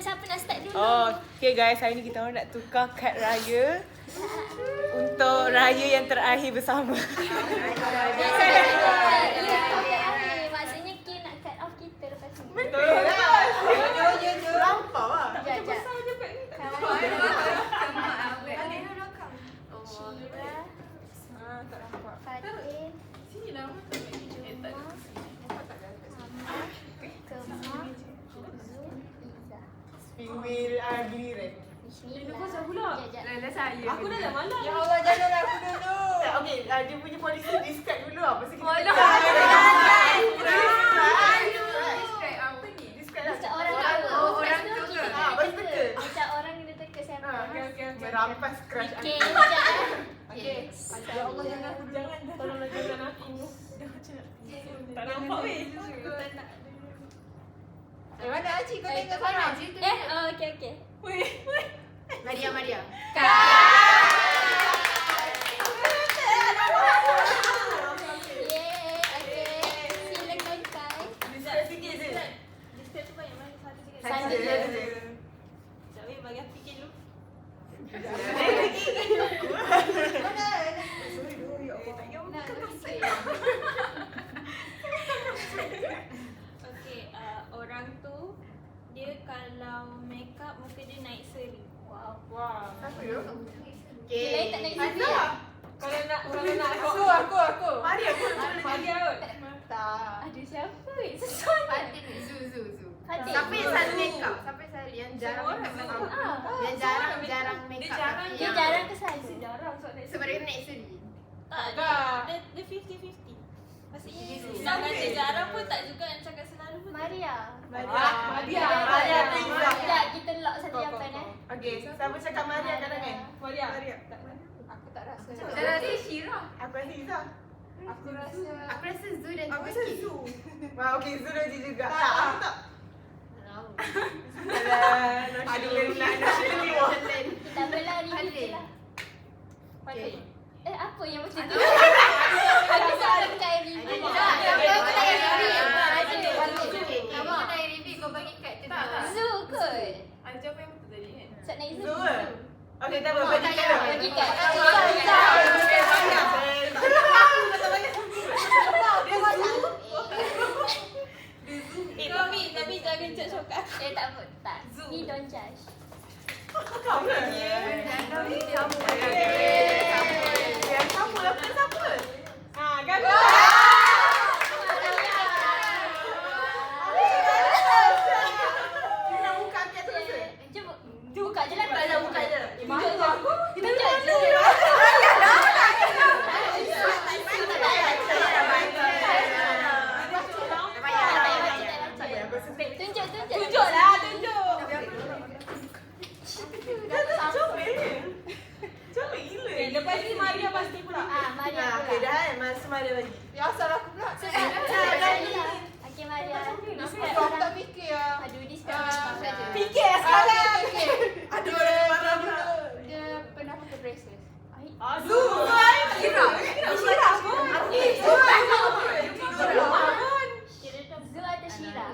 siapa nak start dulu? Okay guys, hari ni kita orang nak tukar kad raya untuk raya yang terakhir bersama. Maksudnya K nak cut off kita lepas ni. Betul lah. Lampau lah. Sekejap. Fatih. Sini lah. Spin wheel giliran. Dah saya. Aku dah malam. Ya Allah, jangan aku dulu. Okay, dia punya polisi describe dulu lah. Pasal kita Describe apa ni? describe lah. Macam orang tu ke? Macam orang yang teka siapa. Okey. Merampas crush Okay, aku. sekejap. Okay. Ya Allah, jangan aku dulu. Tolonglah jangan aku. Tak nampak weh. Mana Aci? Kau tengok sana. Okay. Weh. Maria. Yeay, okay. Silakan Kai. Describe sikit je. Describe tu banyak mana satu sikit. Satu je. Sekejap weh, bagi aku fikir dulu. Okey, orang tu dia kalau make up muka dia naik seri. Wow. Wah, siapa tu? Lain tak naik sini. Kalau nak Aku. Mari aku. Mari out. Tak. Ada siapa? Sesuai. Fatih ni. Zu. Fatih. Siapa yang selalu make up? Siapa yang selalu yang jarang Semua make up? Ah. Yang jarang make Dia up. jarang. tapi Dia yang- jarang ke selalu? Jarang soal naik seri. Sebenarnya naik seri. Tak, Tak. dia 50-50. Maksudnya Dia nak kata jarang pun tak juga nak cakap selalu pun. Maria. Maria Pizza. Sekejap, kita lock satu jawapan Okay, siapa cakap Maria kat tangan? Maria. Aku tak rasa. Saya rasa Syira. Aku rasa Izzah. Aku rasa Zu dan Aku rasa Zaki. Zu. Wah, okay, Zu dah juga. Tak, aku tak. Aduh, Kita belah review je lah. Okay. Apa yang macam tu? Aku salah percaya review. Aku tak payah review. Kamu tak payah review. Kau bagi kad tu. Zu kot. Ada jawapan yang betul tadi kan? Sat naik Zu. Zu ke? Okay, tak apa, bagi kat lah. Bagi kat. Tapi jangan judge kat aku. Tak apa. Tak. We don't judge. Kamu lah ni. Kamu lah, bukan siapa? Kan? Kita nak buka kat tu rasa? Cuba. Buka je lah. Buka je. Tunjuk aku. Tunjuk je. Tunjuk lah. Comel gila. Okay, lepas ni Maria pasti pula. Maria Okay, pula. dah masa Maria bagi. Ya asal aku pula. Okay, Maria. Kau tak fikir lah. Aduh, describe saja. Fikir sekarang. Aduh, ada marah pula. Dia pernah pakai braces. Aduh. Syira. Zu atau Syira?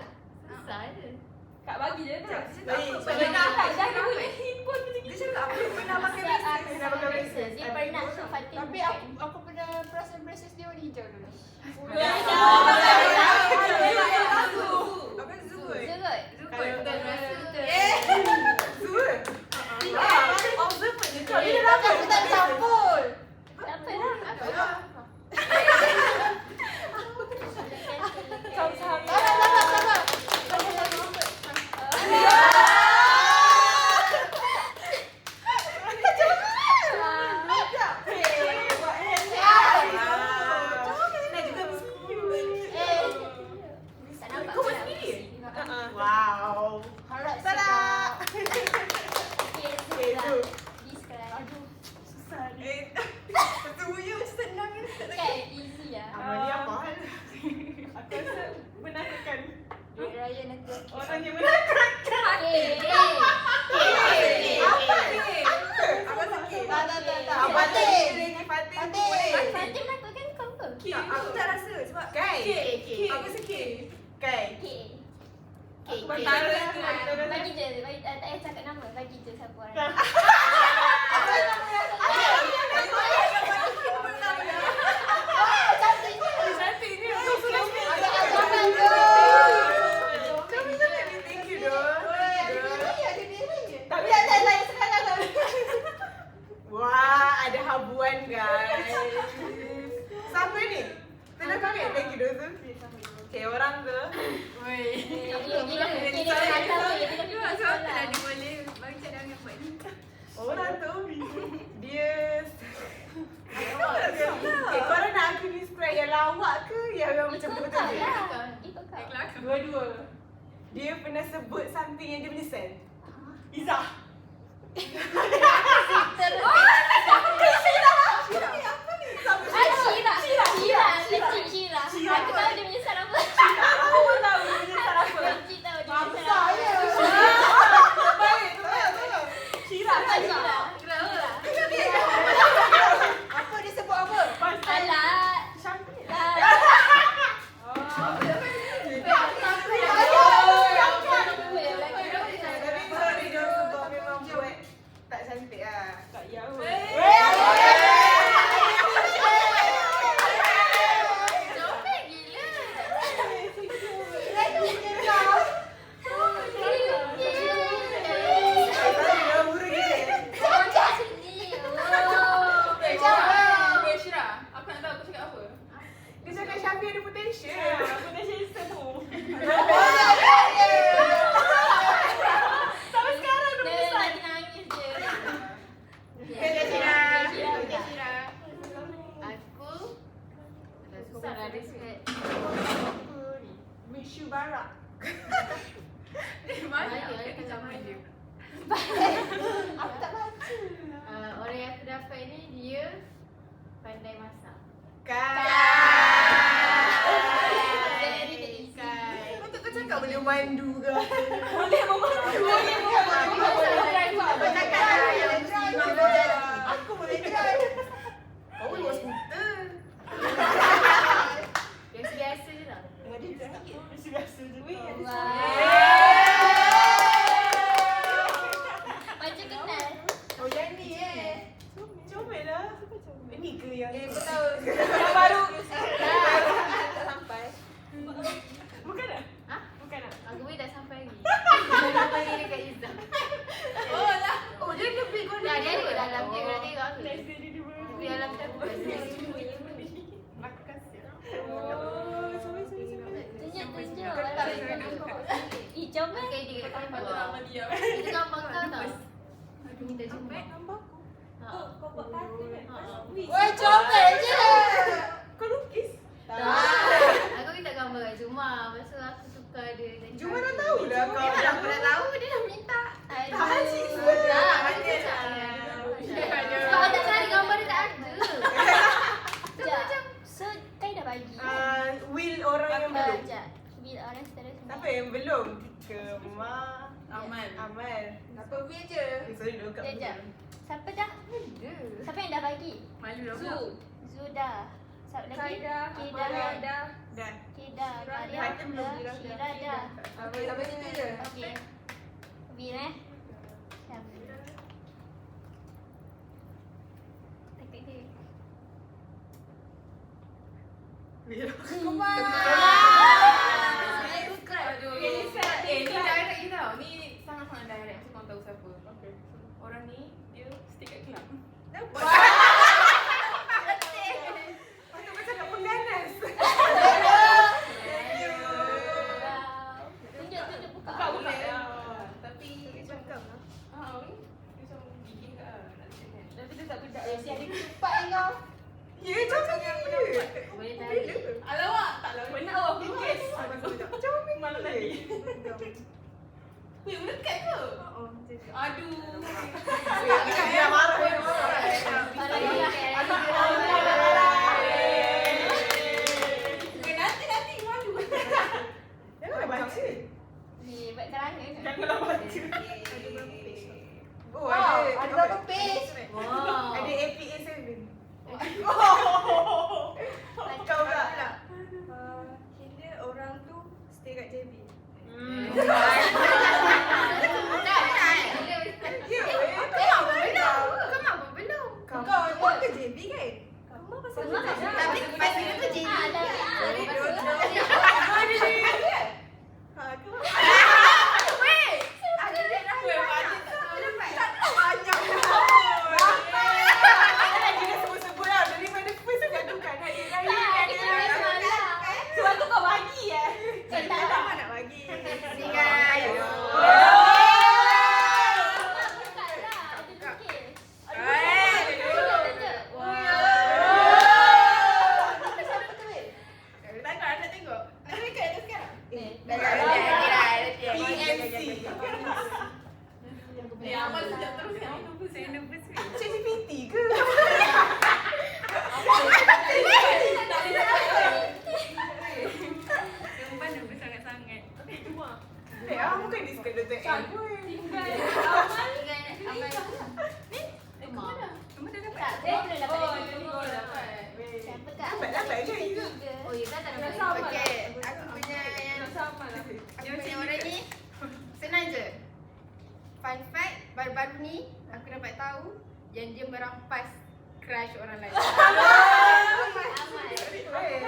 Kak bagi je tu. Baik, Jangan guna handphone macam Dia cakap aku pernah pakai braces. Pernah pakai braces. Dia pernah so Fatih. Tapi aku pernah perasan braces dia warna hijau dulu. Apa Zu kot? Zu kot? Zu ke? Observer je kau. Dia dah Aku tak campur. Tak apa lah. kau faham. Tak. Tak nampak. Kau buat sendiri? Wow. Harap Salah. Okay, Zu Okay, lah. Zu. Describe. Susah ni. Semuanya macam senang ni. Kan, easy lah. Amalia apa hal? Aku rasa menakutkan. Duit raya nanti. Orang yang menakutkan. Apa ni? Apa sakit? Tak. Fatih. Fatih menakutkan kau ke? Aku tak rasa sebab Kai. K. Aku rasa K. Kai. Okay. K. Bagi je, tak payah cakap nama. Bagi je siapa orang. Wah, ada habuan guys. Siapa ni? Tengok kami. Thank you Dozul. Okay, orang tu. Orang tu dia okay, korang nak aku describe yang lawak ke yang macam betul-betul dia? Dua-dua. Dia pernah sebut something yang dia menyesal. Izzah. Syira. Aku tahu dia menyesal apa. Aku pun tahu dia menyesal apa. Cik tahu dia menyesal apa. Baik. Syira. Apa dia sebut apa? Alah. Tak cantik lah. Tak yahu. Dia cakap Syafiq ada potential. Potential semu. Sampai sekarang dia Dia lagi nangis je. Aku susah nak describe. Mishu Barak. Aku tak baca. Orang yang aku dapat ni dia pandai masak. Untuk kau cakap boleh memandu ke? Boleh memandu. Aku boleh drive. Oh, bawa skuter. Biasa-biasa je lah. Biasa je. Macam kenal. Oh, yang ni comel lah. Ini ke yang Kau tahu. yang baru? Tak sampai. Bukan tak? Ha? Bukan tak? Aku pun tak sampai lagi. Dia bagi dekat Izzah. Oh lah. Oh, dia lebih kau Dah dia ada dalam dia kena tengok aku. Dia Di dalam tu aku kasi. Aku kasih. Oh, sorry. Tunjuk. Ih, comel. Okay, dia kata gambar. Itu gambar kau tau. Aku minta jumpa. Kau buat kartun kan? Woi, comel je. Kau lukis? Aku minta gambar kat Juma. Lepas tu aku tukar dia. Juma dah tahu dah kau. Aku dah tahu dia dah minta. Tahan sih. Sebab aku tak cari gambar dia tak ada. Sekejap. So, Kai dah bagi. Will orang yang belum. Sekejap. Bila orang seterusnya. Siapa yang belum? Kema. Amal. Siapa Will je? Sorry dulu kat Sekejap. Siapa dah? Siapa yang dah bagi? Malu dah. Zu dah. Siapa lagi? Dah. Keda. Maria Hakim belum dah. bilang Syira dah. Sampai situ je. Okey. Will Siapa? Teknik dia. Will. Ni direct je tau. Ni sangat-sangat direct. Mesti korang tahu siapa. Orang ni, dia stay kat kelab. Patut kau cakap pengganas. Tunjuk buka. Buka. Tapi dia macam ni macam gigih ke lah. Nak cakap kan. Nanti dia tak bedak. Si ada ketupat kau. Ya, macam ni. Boleh tarik. Alamak, tak lah. Benar awak lukis. Macam mana malam tadi? Weh, melekat ke? Aduh. Dia marah. Nanti malu. Janganlah baca. Ni buat kerana. Janganlah baca. Oh, ada berapa page? Wow. Ada APA 7. Kau pula. Kira orang tu stay kat JB. Bukan discount Dr. M pun. Kamu dah dapat? Tak, saya belum dapat lagi. Dapat. Siapa tak? Dapat je you. Oh, ya tak dapat. Okey, aku punya yang orang ni senang je. Fun fact, baru-baru ni aku dapat tahu yang dia merampas crush orang lain. Amal.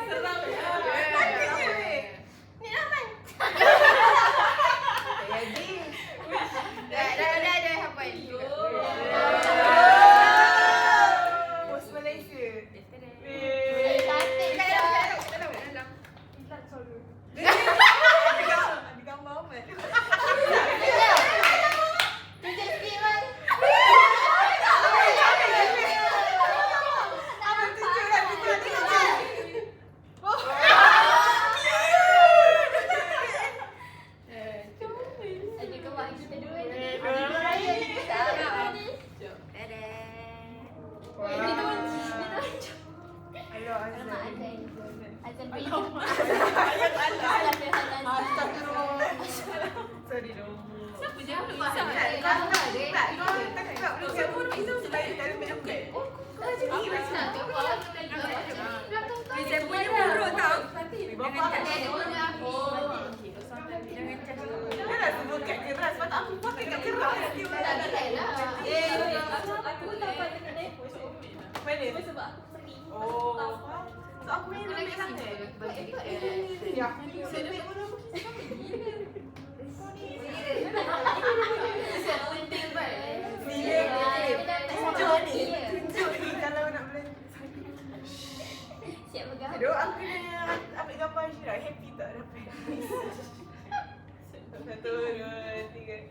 Seram ya. Ni Aman. Jadi. Dah hafal. Bos Malaysia. Cantik Dalam. Ada gambar Ahmad. Tunjuk sikit, Mal. Ada gambar kita dua ni. Nama Azan. Azan bin. Sorry dong. Siapa je? Saya punya buruk tau. Janganlah semua kat keras. Sebab aku pakai kat keras. Aku tak patut kena post. Mana? Sebab aku free. Oh. So aku main ambil sangat. Ya. Tunjuk ni kalau nak boleh. Siap pegang. Aduh, aku kena ambil gambar Syirah. Happy tak dapat? 1, 2, 3.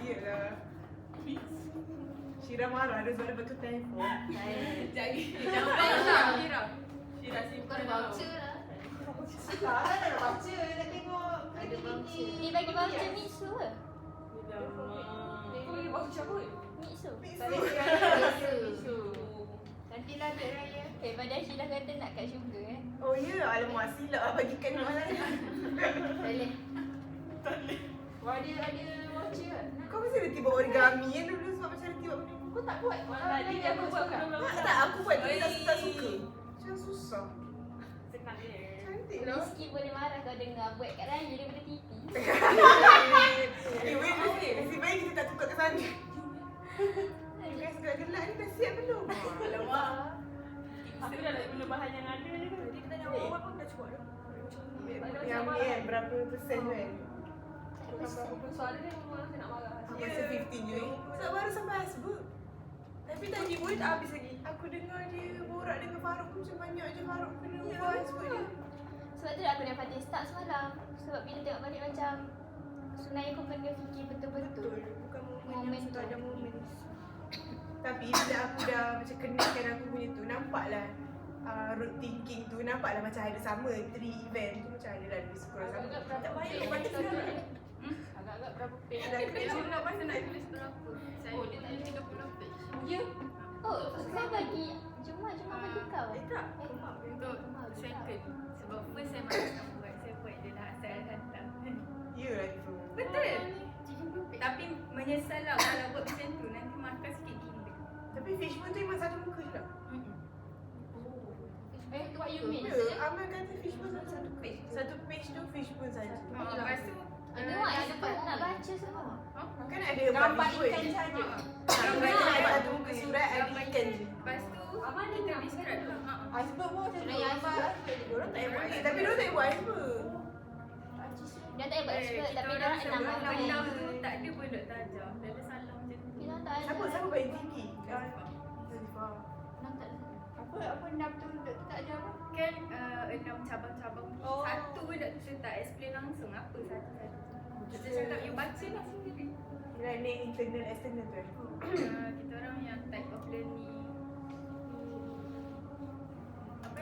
Iyalah. Syirah marah dia sebab dia pakai telefon. Syirah Kau ada voucher lah. Tak nak baca, nak tengok. Ada voucher. Ni bagi voucher Mitsu ke? Kau bagi voucher apa? Mitsu. Nantilah duit raya. Pada Syirah kata nak kat syurga Oh ya, alamak silap lah bagikan ni mana. Boleh. Wah, dia ada voucher kan? Kau mesti ada tiba origami kan dulu sebab macam ada tiba benda ni. Kau tak buat? Tadi aku buat belum. Tak, aku buat tapi tak suka. Macam susah. Senang je. Cantik lah. Rizky boleh marah kau dengar buat kat raya daripada TV. Wait, nasib baik kita tak tukar ke sana. Guys, gelak-gelak ni dah siap belum? Alamak. Aku dah nak guna bahan yang ada je kan. Jadi kita tanya awak pun dah cukup dah. Yang ni kan, berapa persen kan? Soalan dia memang saya nak marah. Masa 15 je. Sebab baru sampai Hasbuk. Tapi tadi pun tak habis lagi. Aku dengar dia borak dengan Farouk pun macam banyak je Farouk kena ubah Hasbuk dia. Sebab tu aku dan Fatih start semalam. Sebab bila tengok balik macam sebenarnya kau kena fikir betul-betul. Bukan Momen momen yang tu. ada momen. Tapi bila aku dah macam kenakan aku punya tu, nampaklah road thinking tu nampaklah macam ada sama 3 event tu macam ada lah lebih kurang sama. Tak payah kau bagi sekarang. Agak-agak berapa page? Dah kena Nak pasal nak tulis berapa? Saya dia tanya 30 page. Ya. Oh, saya bagi Cuma bagi kau. Tak. Untuk second. Sebab first saya malas nak buat. Saya buat je lah asal hantar. Yalah tu. Betul. Tapi menyesal lah kalau buat macam tu. Nanti markah sikit gila. Tapi fishbone tu memang satu muka je lah. What you mean? Ya, Amal kata fishbone satu page. Satu page tu fishbone saja. Lepas tu Ada nak baca semua. Kan ada gambar visual. ikan saja. Gambar ikan ada satu muka surat ada ikan je. Lepas tu kita describe lah. Iceberg pun macam tu. Yang iceberg. Diorang tak payah buat. Tapi diorang tak payah buat iceberg. Dia tak payah buat expert tapi dia orang enam orang. Enam tu tak ada pun dok tajam. Dia ada salah macam tu. Kita tak ada. Siapa paling tinggi? Zalifah. Enam tak ada. Apa enam tu tak ada apa? Kan 6 cabang-cabang. Satu pun dok kita tak explain langsung apa satu-satu. Kita cakap you baca lah sendiri. Learning internal external tu. Kita orang yang type of learning apa?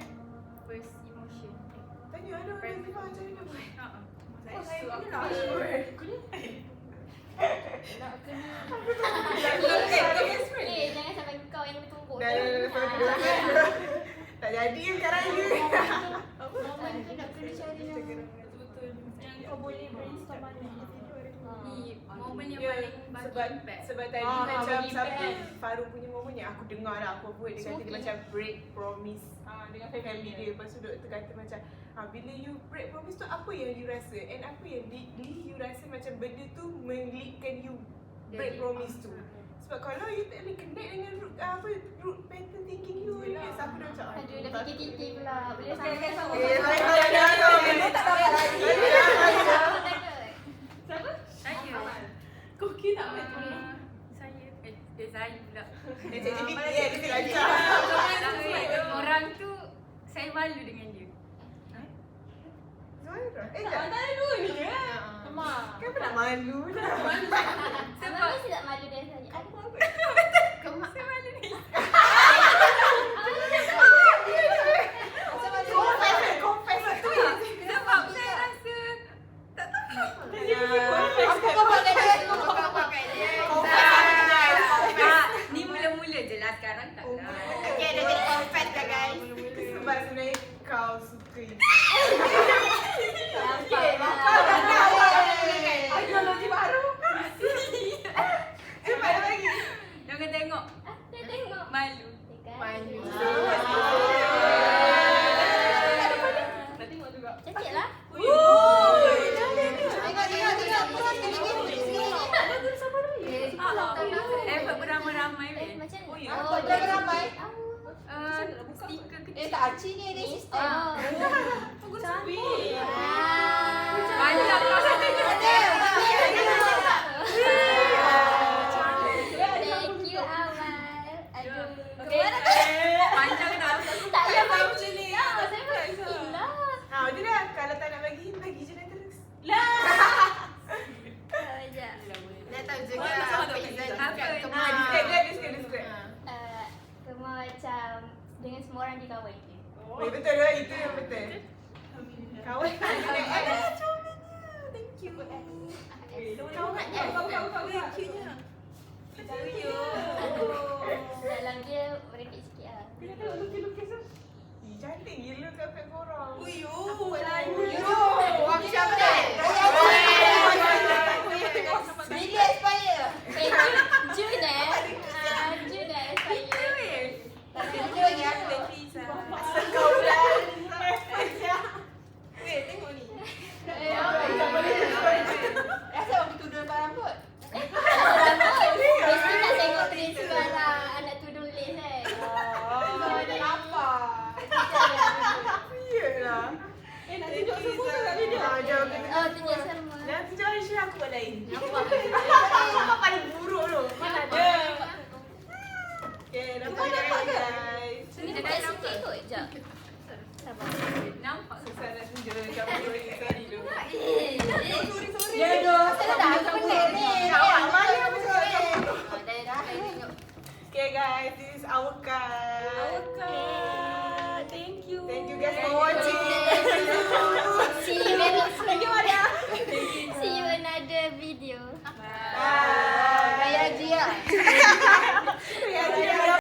First emotion. Tanya ada Zalifah macam mana buat? Oh, Saya aku punya nak Jangan sampai kau yang bertumbuk. Tak jadi kan sekarang ni. Momen tu nak kena cari yang kau boleh brainstorm mana video hari ni. Ni momen yang Ya, paling bagi sebab impact. sebab tadi Ah, macam bagi siapa impact. Faru punya momen yang aku dengar lah aku buat dia kata dia Smoking. macam break promise Dengan family dia. Lepas tu doktor kata macam bila you break promise tu apa yang you rasa and apa yang deeply you rasa macam benda tu melitkan you break promise tu. Sebab kalau you tak boleh connect dengan root pattern thinking you, yes, aku dah macam Aduh, dah fikir-fikir pula. Boleh Okay, okay, sama. Siapa? Saya. Koki tak Ah, betul. saya saya pula. ChatGPT dia lancar. Orang tu saya malu dengan dia. Zuhairah. Tak ada dua ni ya. Mak. Kenapa nak malu dah? Sebab mesti tak malu dengan saya. Aku apa? Kemak. Saya malu ni. Confess tu. Sebab saya rasa tak tahu. Apa kau pakai dia? Kau pakai dia. Tak, ni mula-mula je lah, sekarang tak lah. Okay, dah jadi confess dah guys. Sebab sebenarnya kau suka ini. Ideologi baru. Cepat lagi. Jangan tengok. Dia tengok. Malu. Malu. Nak tengok juga. Cantik lah. Effort beramai-ramai weh. Macam Oh, ya. oh, Beramai-ramai? Stiker kecil. tak aci ni dia sistem. Oh. Cantik. Banyak lah. Thank you Amal. Aduh. Okay. Panjang dah. Tak payah macam ni. Saya bagi lah. Udah dah. Kalau tak nak bagi je dah terus. Dah tahu juga apa Izzat Apa? cakap Dia Kemak. describe. Kema macam dengan semua orang dia kawan je. Betul lah, itu yang betul. Kawan tak ada Thank you. Kawan Dalam dia merepek sikit lah. Cantik gila kakak korang. Wang Syafdal. Bila expire? June June expire. Kau pula. Tengok ni. Rambut. Mesti nak tengok principal lah. Anak tudung lace Iyalah. Nak tunjuk semua kat video. Jom kita. Oh, tunjuk sama. Dah tunjuk Aisyah aku buat lain. Nampak. Kau paling buruk tu. Mana ada? Okay, nampak guys. Ni dekat sikit kot. Sekejap. Sabar. Nampak. Susah nak tunjuk gambar ni tadi tu. Ya doh. Saya dah aku pening.